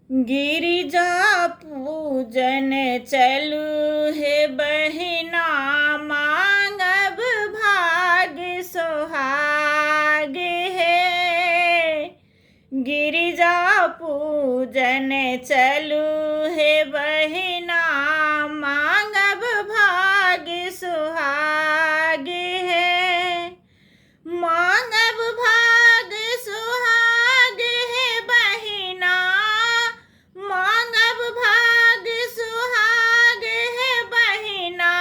गिरिजा पूजन चलू हे बहिना, मांगब भाग सोहाग हे। गिरिजा पूजन चलू हे बहिना, मांगब भाग सुहाग है। मांगब भाग सुहाग है बहिना, मांगब भाग सुहाग है बहिना,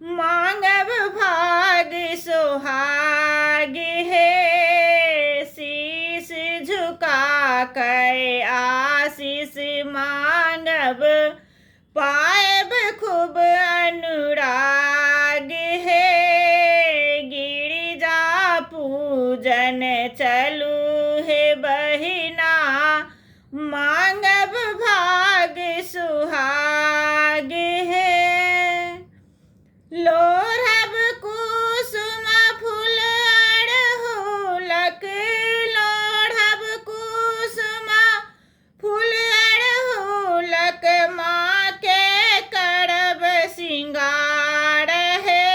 मांगब भाग सुहाग है। शीश झुका कर आशीष मांगब, पाएब खूब अनुराग है। गिरिजा पूजन चलू हे बहिना, मांगब भाग सुहाग है। लोढ़ब कुसुम फूल अड़हुलक, लोढ़ब कुसुम फूल अड़हुलक, माँ के करब सिंगार है।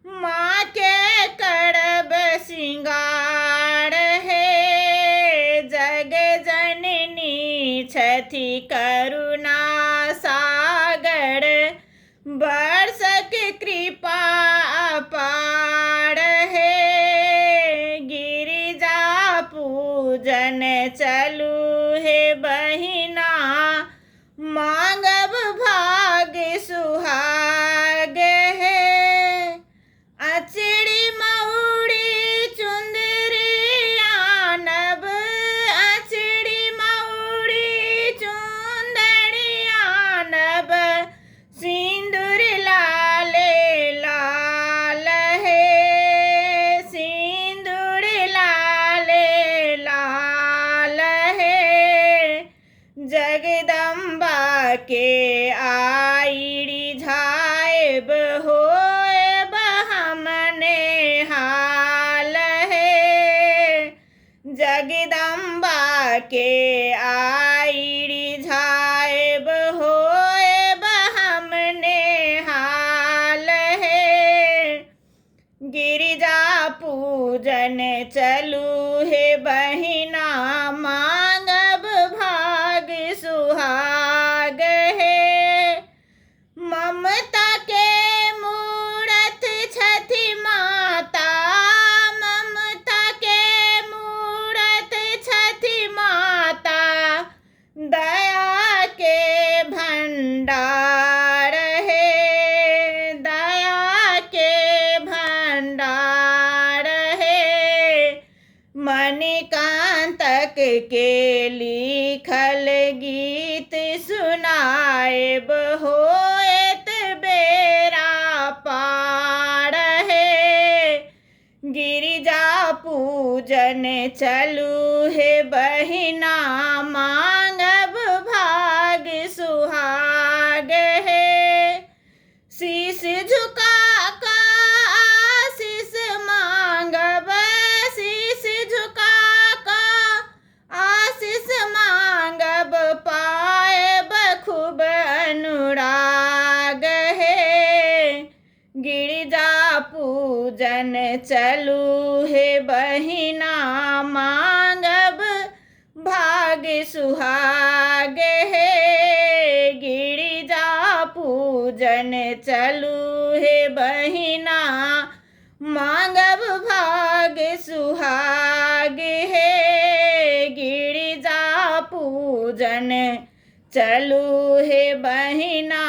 माँ के करब सिंगार है। जग जननी छथि करुणा सागर, बरसक कृपा अपार है। गिरिजा पूजन चलू हे बहिना, मांगब भाग सुहाग है। अचड़ी मऊड़ी चुंदरी आनब, अचड़ी मऊड़ी चुंदरी आनब, सिंदूर लाले लाल है। सिंदूर लाले लाल है। जगदम्बा के आईड़ी झायब होएब हमने हाल है। जगदम्बा के आईड़ी झायब होएब हमने हाल है। गिरिजा पूजन चलू हे बहिना, मांगब भाग सुहाग है। ममता के मूरत छथि माता, ममता के मूरत छथि माता, दया के भंडार है। दया के भंडार है। मणिकांतक के लिखल गीत सुनाएब, होएत बेरा पार है। गिरिजा पूजन चलू हे बहिना, मांगब भाग सुहाग है। शीश झुका का आशीष मांगब, शीश झुका का आशीष मांगब, पाएब खूब अनुराग है। गिरिजा पूजन चलू हे बहिना, मांगब भाग सुहाग है। गिरिजा पूजन चलू हे बहिना, मांगब भाग सुहाग है। गिरिजा पूजन चलू हे बहिना,